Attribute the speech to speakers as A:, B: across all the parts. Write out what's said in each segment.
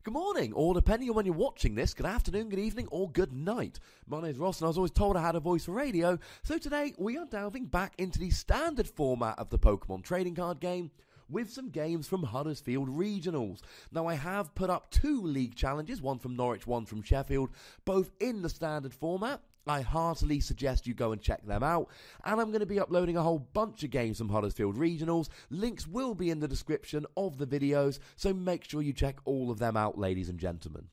A: Good morning, or depending on when you're watching this, good afternoon, good evening, or good night. My name's Ross, and I was always told I had a voice for radio, so today we are delving back into the standard format of the Pokemon trading card game with some games from Huddersfield Regionals. Now, I have put up 2 league challenges, one from Norwich, one from Sheffield, both in the standard format. I heartily suggest you go and check them out, and I'm going to be uploading a whole bunch of games from Huddersfield Regionals. Links will be in the description of the videos, so make sure you check all of them out, ladies and gentlemen.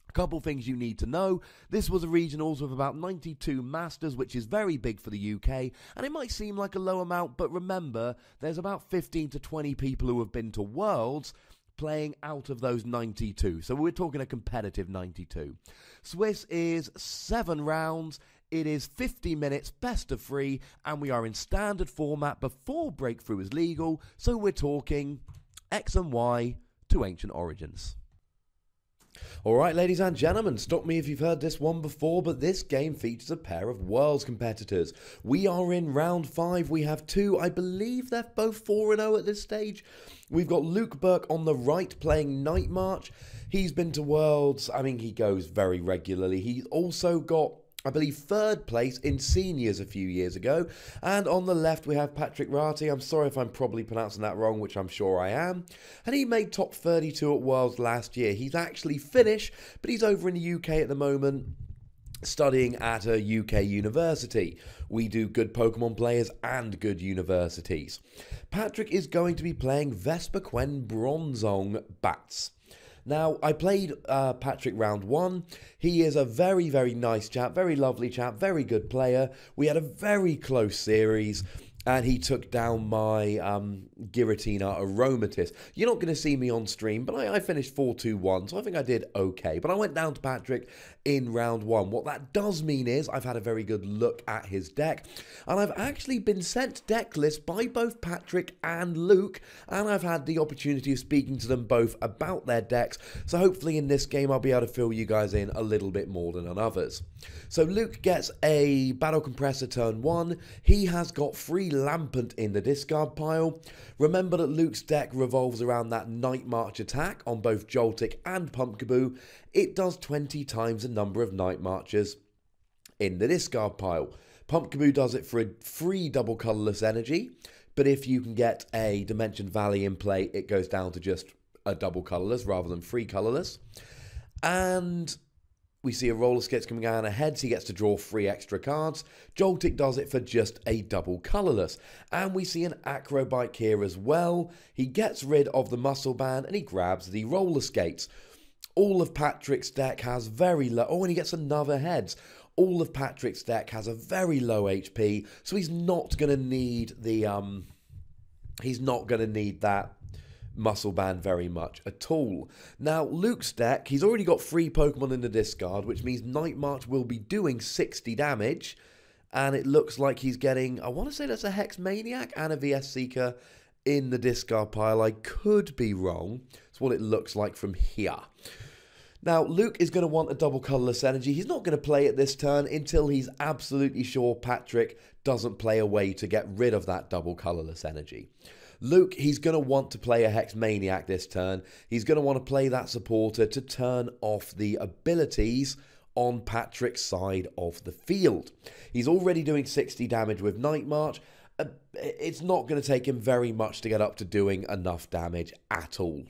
A: A couple things you need to know. This was a Regionals with about 92 Masters, which is very big for the UK, and it might seem like a low amount, but remember, there's about 15 to 20 people who have been to Worlds, playing out of those 92. So we're talking a competitive 92. Swiss is 7 rounds. It is 50 minutes, best of 3, and we are in standard format before Breakthrough is legal. So we're talking X and Y to Ancient Origins. Alright, ladies and gentlemen, stop me if you've heard this one before, but this game features a pair of Worlds competitors. We are in round 5, we have 2, I believe they're both 4-0 at this stage. We've got Luke Burke on the right playing Night March. He's been to Worlds, I mean he goes very regularly. He's also got, I believe, 3rd place in seniors a few years ago. And on the left we have Patrick Rati. I'm sorry if I'm probably pronouncing that wrong, which I'm sure I am. And he made top 32 at Worlds last year. He's actually Finnish, but he's over in the UK at the moment, studying at a UK university. We do good Pokemon players and good universities. Patrick is going to be playing Vespiquen Bronzong Bats. Now, I played Patrick round 1. He is a very, very nice chap, very lovely chap, very good player. We had a very close series, and he took down my Giratina Aromatisse. You're not going to see me on stream, but I finished 4-2-1, so I think I did okay. But I went down to Patrick in round 1. What that does mean is I've had a very good look at his deck, and I've actually been sent deck lists by both Patrick and Luke, and I've had the opportunity of speaking to them both about their decks, so hopefully in this game I'll be able to fill you guys in a little bit more than on others. So Luke gets a Battle Compressor turn 1. He has got 3 Lampent in the discard pile. Remember that Luke's deck revolves around that Night March attack on both Joltik and Pumpkaboo. It does 20 times the number of Night Marchers in the discard pile. Pumpkaboo does it for a free double colourless energy, but if you can get a Dimension Valley in play, it goes down to just a double colourless rather than free colourless. And we see a Roller Skates coming out ahead, so he gets to draw 3 extra cards. Joltik does it for just a double colourless. And we see an Acrobike here as well. He gets rid of the Muscle Band and he grabs the Roller Skates. All of Patrick's deck has very low... Oh, and he gets another Heads. All of Patrick's deck has a very low HP, so he's not going to need the... He's not going to need that Muscle Band very much at all. Now, Luke's deck, he's already got 3 Pokemon in the discard, which means Night March will be doing 60 damage, and it looks like he's getting, I want to say that's a Hex Maniac and a VS Seeker in the discard pile. I could be wrong. It's what it looks like from here. Now, Luke is going to want a double colourless energy. He's not going to play it this turn until he's absolutely sure Patrick doesn't play a way to get rid of that double colourless energy. Luke, he's going to want to play a Hex Maniac this turn. He's going to want to play that supporter to turn off the abilities on Patrick's side of the field. He's already doing 60 damage with Night March. It's not going to take him very much to get up to doing enough damage at all.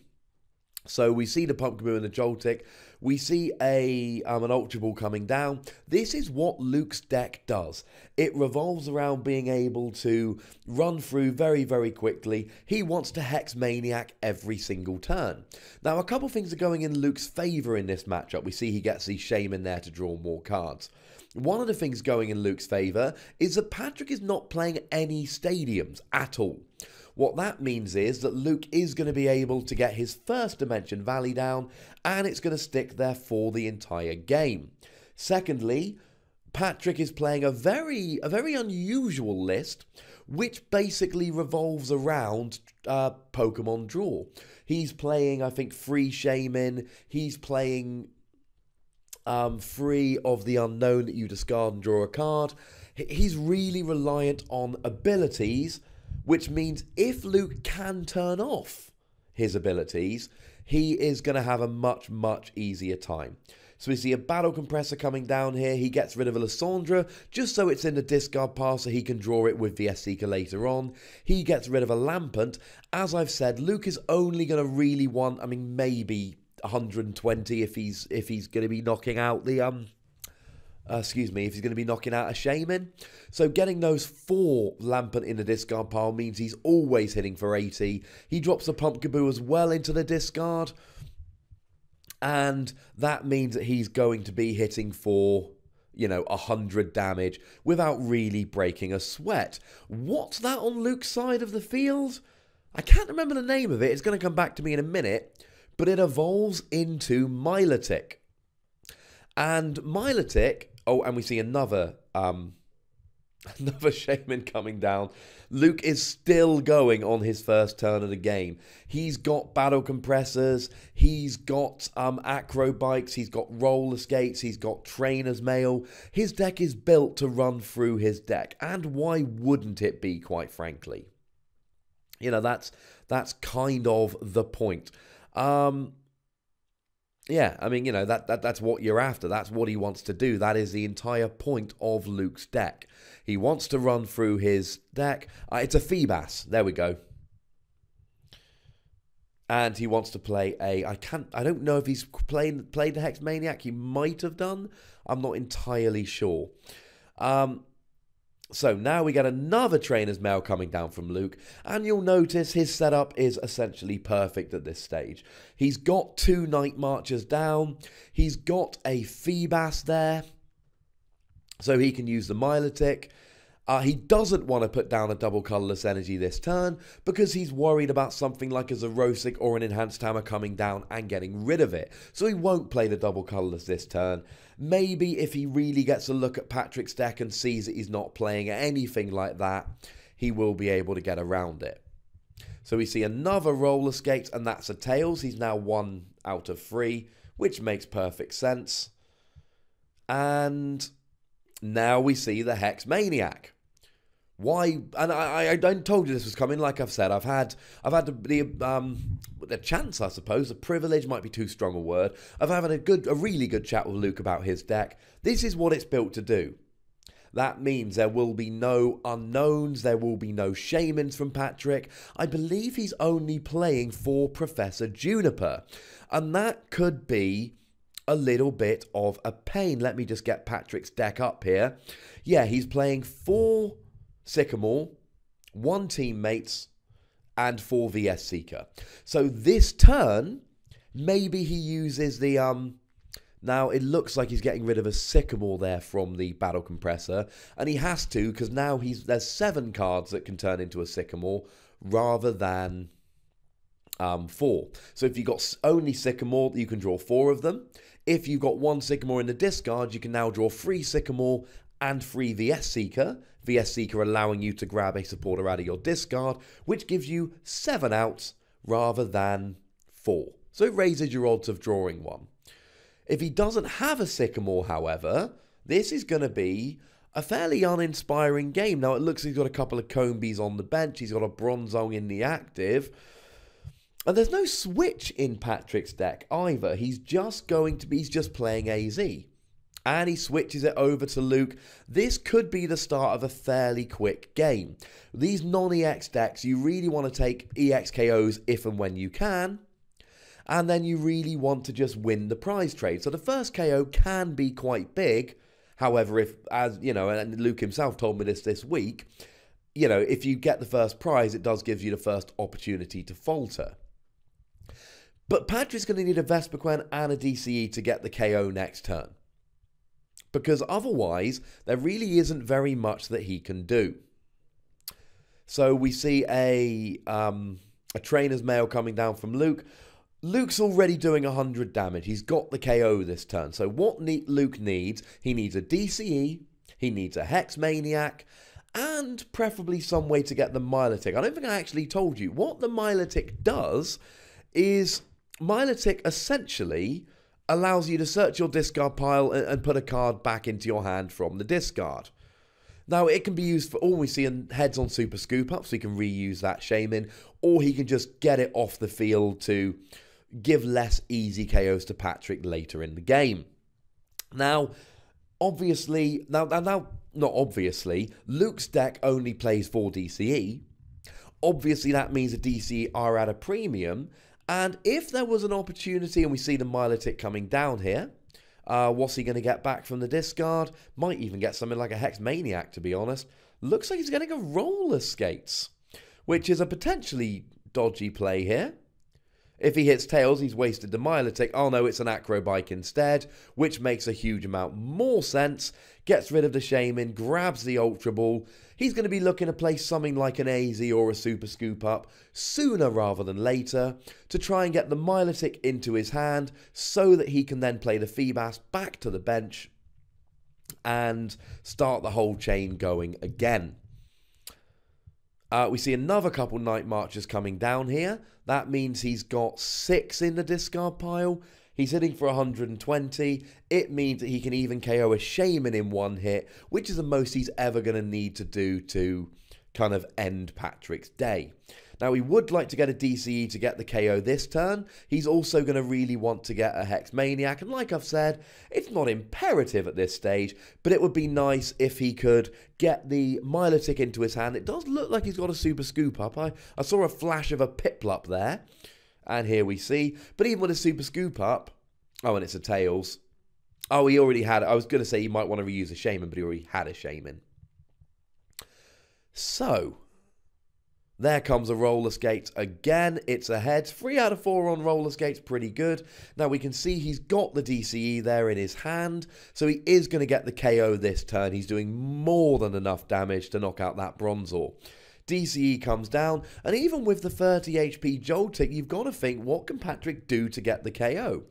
A: So we see the Pumpkaboo and the Joltik. We see an Ultra Ball coming down. This is what Luke's deck does. It revolves around being able to run through very, very quickly. He wants to Hex Maniac every single turn. Now, a couple things are going in Luke's favour in this matchup. We see he gets the Shame in there to draw more cards. One of the things going in Luke's favour is that Patrick is not playing any stadiums at all. What that means is that Luke is going to be able to get his first Dimension Valley down, and it's going to stick there for the entire game. Secondly, Patrick is playing a very unusual list, which basically revolves around Pokemon Draw. He's playing, I think, 3 Shaman. He's playing 3 of the Unknown that you discard and draw a card. He's really reliant on abilities, which means if Luke can turn off his abilities, he is going to have a much, much easier time. So we see a Battle Compressor coming down here. He gets rid of a Lysandra just so it's in the discard pile so he can draw it with Vespiquen later on. He gets rid of a Lampant. As I've said, Luke is only going to really want, I mean, maybe 120 if he's going to be knocking out the if he's going to be knocking out a Shaman. So getting those 4 Lampant in the discard pile means he's always hitting for 80. He drops a Pumpkaboo as well into the discard. And that means that he's going to be hitting for, 100 damage without really breaking a sweat. What's that on Luke's side of the field? I can't remember the name of it. It's going to come back to me in a minute. But it evolves into Milotic. And Milotic... Oh, and we see another Shaman coming down. Luke is still going on his first turn of the game. He's got Battle Compressors. He's got Acro Bikes. He's got Roller Skates. He's got Trainer's Mail. His deck is built to run through his deck. And why wouldn't it be, quite frankly? That's kind of the point. Yeah, I mean, that's what you're after. That's what he wants to do. That is the entire point of Luke's deck. He wants to run through his deck. It's a Feebas. There we go. And he wants to play I don't know if he's played the Hex Maniac. He might have done. I'm not entirely sure. So now we get another Trainer's Mail coming down from Luke, and you'll notice his setup is essentially perfect at this stage. He's got 2 Night Marchers down, he's got a Feebas there, so he can use the Milotic. He doesn't want to put down a double colourless energy this turn because he's worried about something like a Zerosic or an Enhanced Hammer coming down and getting rid of it. So he won't play the double colourless this turn. Maybe if he really gets a look at Patrick's deck and sees that he's not playing anything like that, he will be able to get around it. So we see another Roller Skates, and that's a Tails. He's now 1 out of 3, which makes perfect sense. And now we see the Hex Maniac. Why? And I told you this was coming. Like I've said, I've had the chance, I suppose, the privilege might be too strong a word, of having a really good chat with Luke about his deck. This is what it's built to do. That means there will be no unknowns, there will be no Shamans from Patrick. I believe he's only playing for Professor Juniper, and that could be a little bit of a pain. Let me just get Patrick's deck up here. Yeah, he's playing 4 Sycamore, 1 Teammates, and 4 VS Seeker. So this turn, maybe he uses the... Now, it looks like he's getting rid of a Sycamore there from the Battle Compressor, and he has to, because now there's 7 cards that can turn into a Sycamore, rather than 4. So if you've got only Sycamore, you can draw 4 of them. If you've got 1 Sycamore in the discard, you can now draw 3 Sycamore and 3 VS Seeker. VS Seeker allowing you to grab a supporter out of your discard, which gives you 7 outs rather than 4. So it raises your odds of drawing 1. If he doesn't have a Sycamore, however, this is going to be a fairly uninspiring game. Now, it looks like he's got a couple of Combies on the bench. He's got a Bronzong in the active. And there's no switch in Patrick's deck either. He's just playing AZ. And he switches it over to Luke. This could be the start of a fairly quick game. These non-EX decks, you really want to take EX KOs if and when you can. And then you really want to just win the prize trade. So the first KO can be quite big. However, and Luke himself told me this week, if you get the first prize, it does give you the first opportunity to falter. But Patrick's going to need a Vespiquen and a DCE to get the KO next turn. Because otherwise, there really isn't very much that he can do. So we see a Trainer's Mail coming down from Luke. Luke's already doing 100 damage. He's got the KO this turn. So what Luke needs, he needs a DCE, he needs a Hex Maniac, and preferably some way to get the Milotic. I don't think I actually told you. What the Milotic does is Milotic essentially allows you to search your discard pile and put a card back into your hand from the discard. Now, it can be used for all we see in heads on Super Scoop Up, so he can reuse that Shaman, or he can just get it off the field to, give less easy KOs to Patrick later in the game. Now, obviously, not obviously, Luke's deck only plays 4 DCE. Obviously, that means the DCE are at a premium. And if there was an opportunity, and we see the Milotic coming down here, what's he going to get back from the discard? Might even get something like a Hex Maniac, to be honest. Looks like he's getting a Roller Skates, which is a potentially dodgy play here. If he hits Tails, he's wasted the Milotic. Oh no, it's an Acrobike instead, which makes a huge amount more sense. Gets rid of the Shaman, grabs the Ultra Ball. He's going to be looking to play something like an AZ or a Super Scoop Up sooner rather than later to try and get the Milotic into his hand so that he can then play the Feebas back to the bench and start the whole chain going again. We see another couple Night Marches coming down here. That means he's got 6 in the discard pile. He's hitting for 120. It means that he can even KO a Shaman in one hit, which is the most he's ever going to need to do to kind of end Patrick's day. Now, he would like to get a DCE to get the KO this turn. He's also going to really want to get a Hex Maniac. And like I've said, it's not imperative at this stage, but it would be nice if he could get the Milotic into his hand. It does look like he's got a Super Scoop Up. I saw a flash of a Piplup there. And here we see. But even with a Super Scoop Up, oh, and it's a Tails. Oh, he already had it. I was going to say he might want to reuse a Shaman, but he already had a Shaman. So, there comes a Roller Skates again. It's a heads. 3 out of 4 on Roller Skates. Pretty good. Now we can see he's got the DCE there in his hand. So he is going to get the KO this turn. He's doing more than enough damage to knock out that Bronzor. DCE comes down. And even with the 30 HP Joltik, you've got to think, what can Patrick do to get the KO?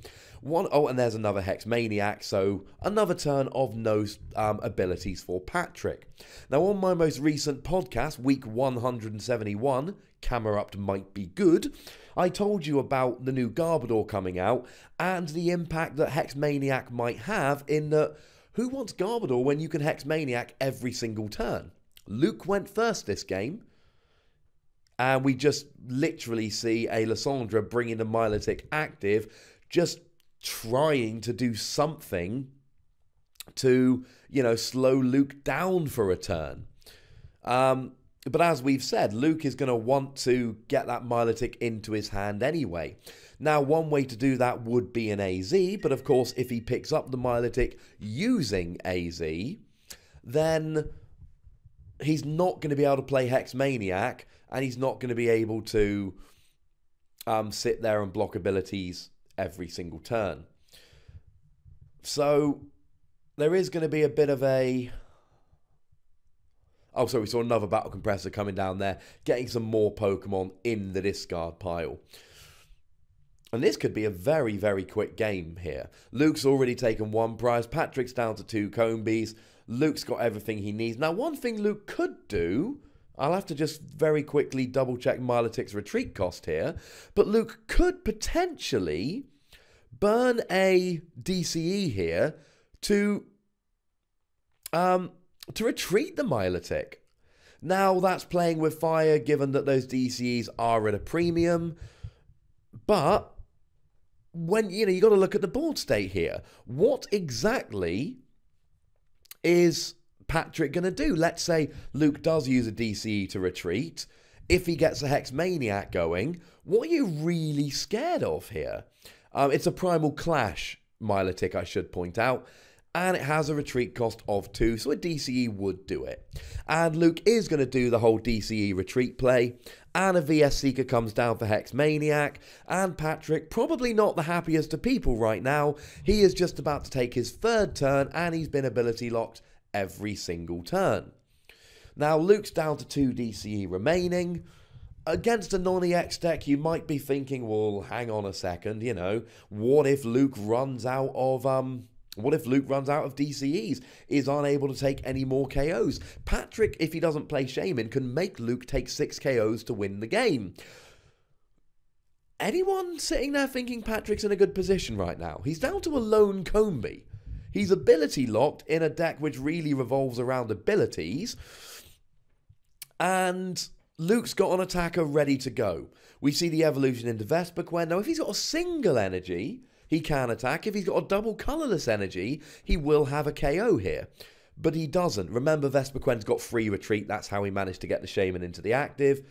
A: Oh, and there's another Hex Maniac, so another turn of no abilities for Patrick. Now, on my most recent podcast, week 171, Camerupt Might Be Good, I told you about the new Garbodor coming out and the impact that Hex Maniac might have in that who wants Garbodor when you can Hex Maniac every single turn? Luke went first this game, and we just literally see a Lysandra bringing the Milotic active, just trying to do something to, slow Luke down for a turn. But as we've said, Luke is going to want to get that Milotic into his hand anyway. Now, one way to do that would be an AZ, but of course, if he picks up the Milotic using AZ, then he's not going to be able to play Hex Maniac, and he's not going to be able to sit there and block abilities every single turn. So there is going to be a bit of a... Oh, sorry, we saw another Battle Compressor coming down there, getting some more Pokemon in the discard pile. And this could be a very, very quick game here. Luke's already taken 1 prize. Patrick's down to 2 Combies. Luke's got everything he needs. Now, one thing Luke could do... I'll have to just very quickly double-check Milotic's retreat cost here. But Luke could potentially burn a DCE here to retreat the Milotic. Now, that's playing with fire, given that those DCEs are at a premium. But, when you got to look at the board state here. What exactly is Patrick going to do? Let's say Luke does use a DCE to retreat. If he gets a Hex Maniac going, what are you really scared of here? It's a Primal Clash Milotic, I should point out. And it has a retreat cost of 2, so a DCE would do it. And Luke is going to do the whole DCE retreat play. And a VS Seeker comes down for Hex Maniac. And Patrick, probably not the happiest of people right now. He is just about to take his 3rd turn, and he's been ability locked every single turn. Now, Luke's down to 2 DCE remaining. Against a non-EX deck, you might be thinking, well, hang on a second, what if Luke runs out of DCEs, is unable to take any more KOs? Patrick, if he doesn't play Shaman, can make Luke take 6 KOs to win the game. Anyone sitting there thinking Patrick's in a good position right now? He's down to a lone Combi. He's ability locked in a deck which really revolves around abilities. And Luke's got an attacker ready to go. We see the evolution into Vespiquen. Now, if he's got a single energy, he can attack. If he's got a double colourless energy, he will have a KO here. But he doesn't. Remember, Vespiquen's got free retreat. That's how he managed to get the Shaman into the active.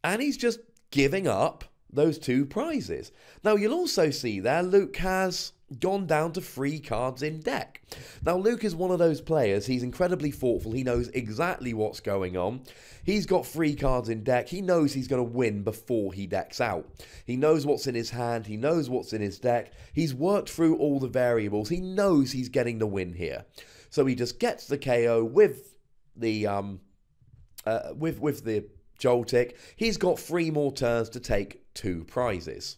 A: And he's just giving up those 2 prizes. Now, you'll also see there, Luke has gone down to 3 cards in deck. Now, Luke is one of those players. He's incredibly thoughtful. He knows exactly what's going on. He's got 3 cards in deck. He knows he's going to win before he decks out. He knows what's in his hand. He knows what's in his deck. He's worked through all the variables. He knows he's getting the win here. So he just gets the KO with the Joltik. He's got 3 more turns to take 2 prizes.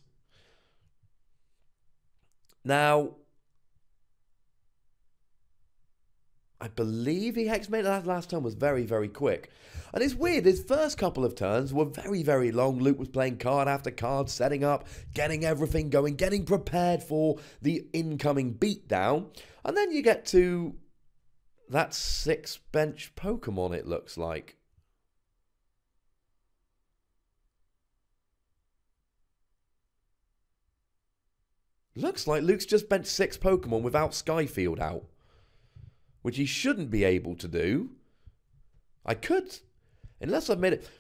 A: Now, I believe he hexmated that last turn was very, very quick. And it's weird, his first couple of turns were very, very long. Luke was playing card after card, setting up, getting everything going, getting prepared for the incoming beatdown. And then you get to that 6 bench Pokemon, it looks like. Looks like Luke's just benched 6 Pokemon without Skyfield out, which he shouldn't be able to do. I could, unless I've made it.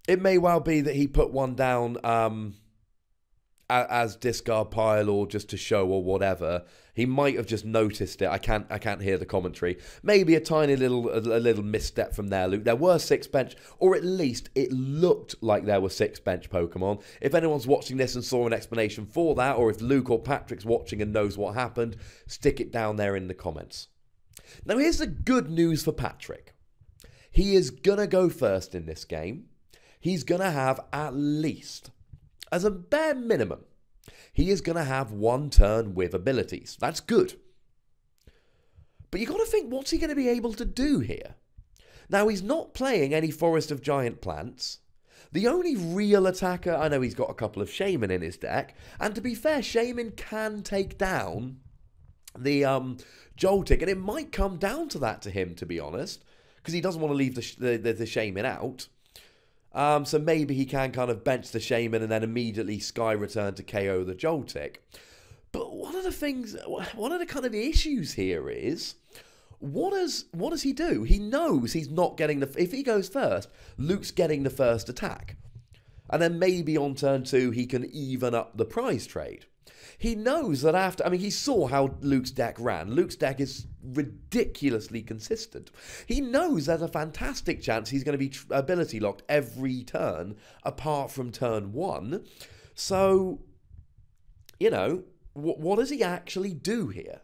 A: It may well be that he put one down as discard pile or just to show or whatever. He might have just noticed it. I can't hear the commentary. Maybe a tiny little misstep from there, Luke. There were 6 bench, or at least it looked like there were 6 bench Pokemon. If anyone's watching this and saw an explanation for that, or if Luke or Patrick's watching and knows what happened, stick it down there in the comments. Now, here's the good news for Patrick. He is going to go first in this game. He's going to have at least, as a bare minimum, he is going to have 1 turn with abilities. That's good. But you've got to think, what's he going to be able to do here? Now, he's not playing any Forest of Giant Plants. The only real attacker, I know he's got a couple of Shaman in his deck. And to be fair, Shaman can take down the Joltik. And it might come down to that to him, to be honest. Because he doesn't want to leave the Shaman out. So maybe he can kind of bench the Shaman and then immediately Sky return to KO the Joltik. But one of the kind of the issues here is, what does he do? He knows he's not getting if he goes first, Luke's getting the first attack. And then maybe on turn 2 he can even up the prize trade. He knows that after, he saw how Luke's deck ran. Luke's deck is ridiculously consistent. He knows there's a fantastic chance he's going to be ability locked every turn, apart from turn 1. So, what does he actually do here?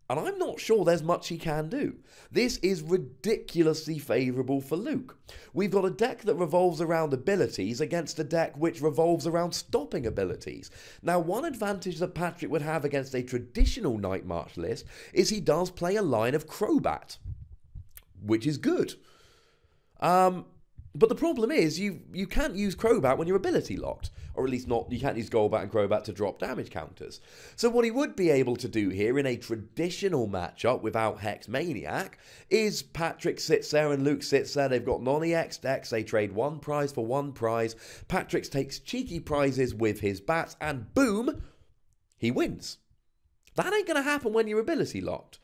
A: And I'm not sure there's much he can do. This is ridiculously favourable for Luke. We've got a deck that revolves around abilities against a deck which revolves around stopping abilities. Now, one advantage that Patrick would have against a traditional Night March list is he does play a line of Crobat, which is good. But the problem is you can't use Crobat when you're ability locked. Or at least you can't use Golbat and Crobat to drop damage counters. So what he would be able to do here in a traditional matchup without Hex Maniac is Patrick sits there and Luke sits there. They've got non-EX decks. They trade 1 prize for 1 prize. Patrick takes cheeky prizes with his bats and boom, he wins. That ain't going to happen when you're ability locked.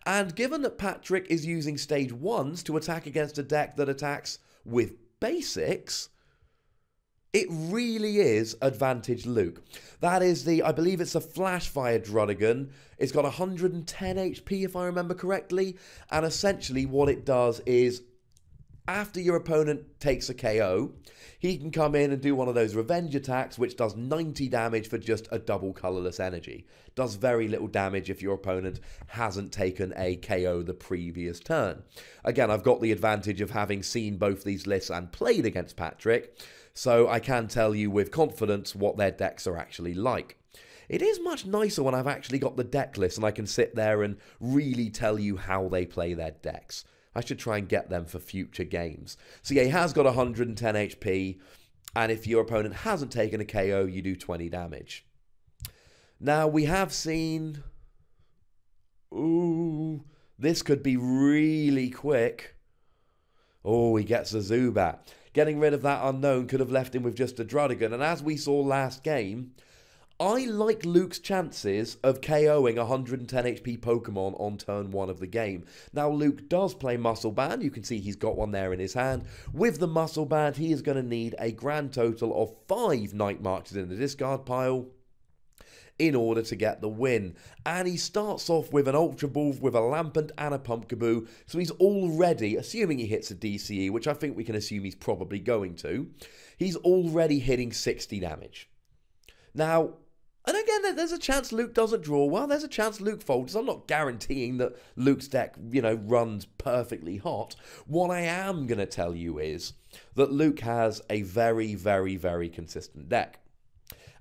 A: And given that Patrick is using stage 1s to attack against a deck that attacks with basics, it really is advantage Luke. That is I believe it's a Flash Fire Druddigan. It's got 110 HP if I remember correctly. And essentially what it does is, after your opponent takes a KO, he can come in and do one of those revenge attacks which does 90 damage for just a double colourless energy. Does very little damage if your opponent hasn't taken a KO the previous turn. Again, I've got the advantage of having seen both these lists and played against Patrick, so I can tell you with confidence what their decks are actually like. It is much nicer when I've actually got the deck list and I can sit there and really tell you how they play their decks. I should try and get them for future games. So yeah, he has got 110 HP, and if your opponent hasn't taken a KO, you do 20 damage. Now, we have seen... Ooh, this could be really quick. Oh, he gets a Zubat. Getting rid of that unknown could have left him with just a Drudigan. And as we saw last game, I like Luke's chances of KOing 110 HP Pokemon on turn 1 of the game. Now, Luke does play Muscle Band. You can see he's got one there in his hand. With the Muscle Band, he is going to need a grand total of 5 Night Marches in the discard pile in order to get the win. And he starts off with an Ultra Ball, with a Lampent and a Pumpkaboo. So he's already, assuming he hits a DCE, which I think we can assume he's probably going to, he's already hitting 60 damage. Now, and again, there's a chance Luke doesn't draw well. There's a chance Luke folds. I'm not guaranteeing that Luke's deck, runs perfectly hot. What I am going to tell you is that Luke has a very, very, very consistent deck.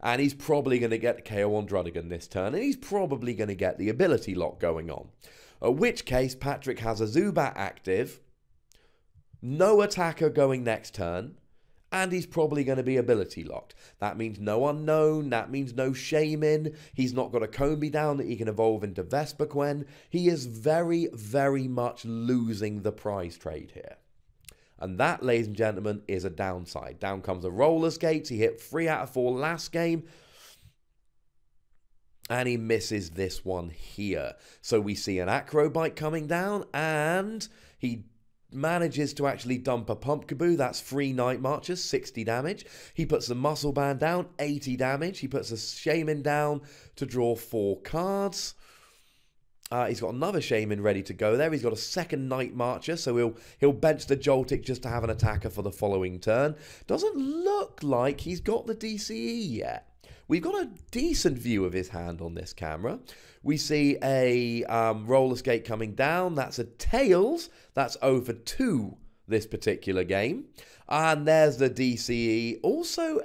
A: And he's probably going to get KO on Drudigan this turn. And he's probably going to get the ability lock going on. In which case, Patrick has a Zubat active, no attacker going next turn, and he's probably going to be ability locked. That means no unknown, that means no Shaman. He's not got a Combi down that he can evolve into Vespiquen. He is very, very much losing the prize trade here. And that, ladies and gentlemen, is a downside. Down comes the roller skates. He hit 3 out of 4 last game. And he misses this one here. So we see an Acrobite coming down, and he manages to actually dump a Pumpkaboo. That's 3 Night Marches, 60 damage. He puts the Muscle Band down, 80 damage. He puts a Shaman down to draw 4 cards. He's got another Shaman ready to go there. He's got a second Night Marcher, so he'll bench the Joltik just to have an attacker for the following turn. Doesn't look like he's got the DCE yet. We've got a decent view of his hand on this camera. We see a roller skate coming down. That's a Tails. That's over 2 this particular game. And there's the DCE. Also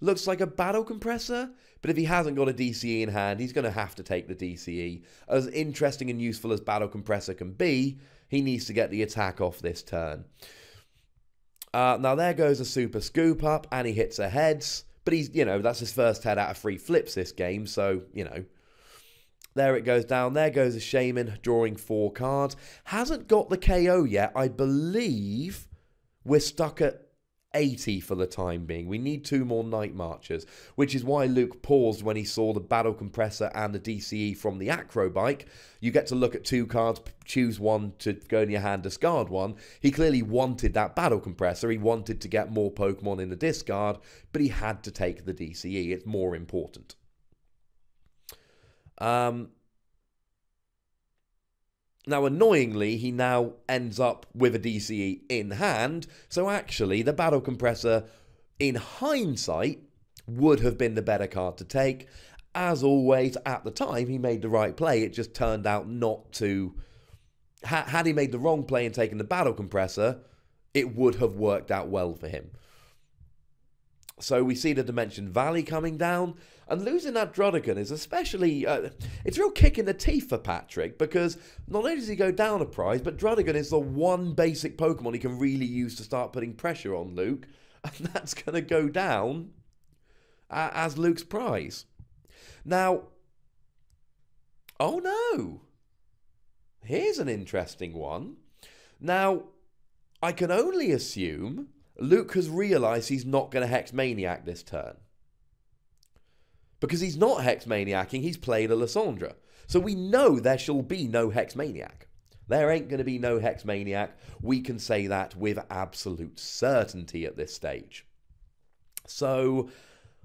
A: looks like a Battle Compressor. But if he hasn't got a DCE in hand, he's going to have to take the DCE. As interesting and useful as Battle Compressor can be, he needs to get the attack off this turn. Now there goes a Super Scoop Up, and he hits a Heads. But he's, that's his first head out of 3 flips this game, so, There it goes down. There goes a Shaman, drawing 4 cards. Hasn't got the KO yet. I believe we're stuck at 80 for the time being. We need 2 more Night Marchers, which is why Luke paused when he saw the Battle Compressor and the DCE from the Acrobike. You get to look at 2 cards, choose one to go in your hand, discard one. He clearly wanted that Battle Compressor. He wanted to get more Pokemon in the discard, but he had to take the DCE. It's more important. Now, annoyingly, he now ends up with a DCE in hand, so actually the Battle Compressor, in hindsight, would have been the better card to take. As always, at the time, he made the right play. It just turned out not to. Had he made the wrong play and taken the Battle Compressor, it would have worked out well for him. So we see the Dimension Valley coming down, and losing that Drudigan is especially, it's a real kick in the teeth for Patrick, because not only does he go down a prize, but Drudigan is the one basic Pokemon he can really use to start putting pressure on Luke, and that's going to go down as Luke's prize. Now, oh no, here's an interesting one. Now, I can only assume Luke has realised he's not going to Hex Maniac this turn. Because he's not Hex Maniacing, he's played a Lysandra. So we know there shall be no Hex Maniac. There ain't going to be no Hex Maniac. We can say that with absolute certainty at this stage. So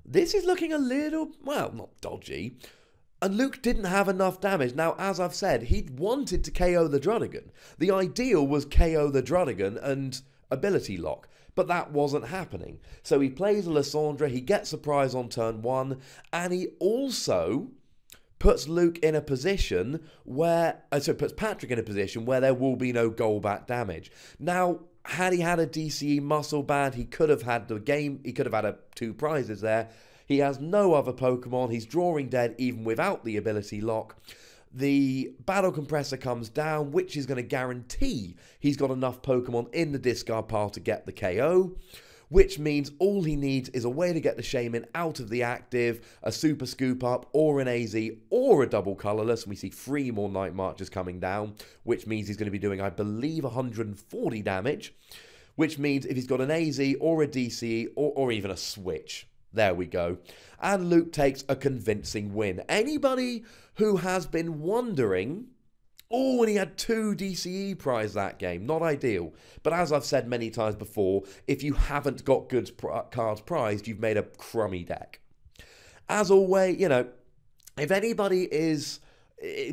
A: this is looking a little, well, not dodgy. And Luke didn't have enough damage. Now, as I've said, he wanted to KO the Drudigan. The ideal was KO the Drudigan and ability lock. But that wasn't happening. So he plays a Lysandra, he gets a prize on turn 1, and he also puts Luke in a position where, puts Patrick in a position where there will be no Golbat damage. Now, had he had a DCE Muscle Band, he could have had the game, he could have had 2 prizes there. He has no other Pokemon, he's drawing dead even without the ability lock. The Battle Compressor comes down, which is going to guarantee he's got enough Pokemon in the discard pile to get the KO. which means all he needs is a way to get the Shaman out of the active, a super scoop up, or an AZ, or a double colourless, and we see 3 more Night Marches coming down, which means he's going to be doing, I believe, 140 damage, which means if he's got an AZ, or a DCE, or even a switch, there we go. And Luke takes a convincing win. Anybody who has been wondering, oh, and he had 2 DCE prize that game. Not ideal. But as I've said many times before, if you haven't got good cards prized, you've made a crummy deck. As always, you know, if anybody is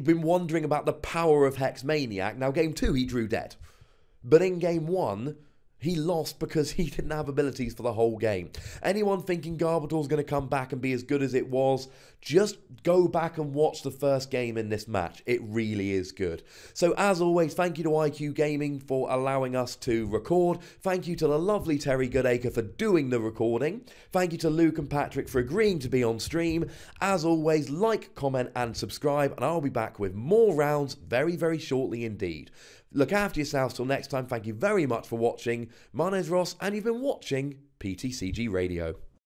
A: been wondering about the power of Hex Maniac, now game 2 he drew dead. But in game 1... he lost because he didn't have abilities for the whole game. Anyone thinking Garbodor's going to come back and be as good as it was, just go back and watch the first game in this match. It really is good. So as always, thank you to IQ Gaming for allowing us to record. Thank you to the lovely Terry Goodacre for doing the recording. Thank you to Luke and Patrick for agreeing to be on stream. As always, like, comment and subscribe, and I'll be back with more rounds very, very shortly indeed. Look after yourselves till next time. Thank you very much for watching. My name's Ross, and you've been watching PTCG Radio.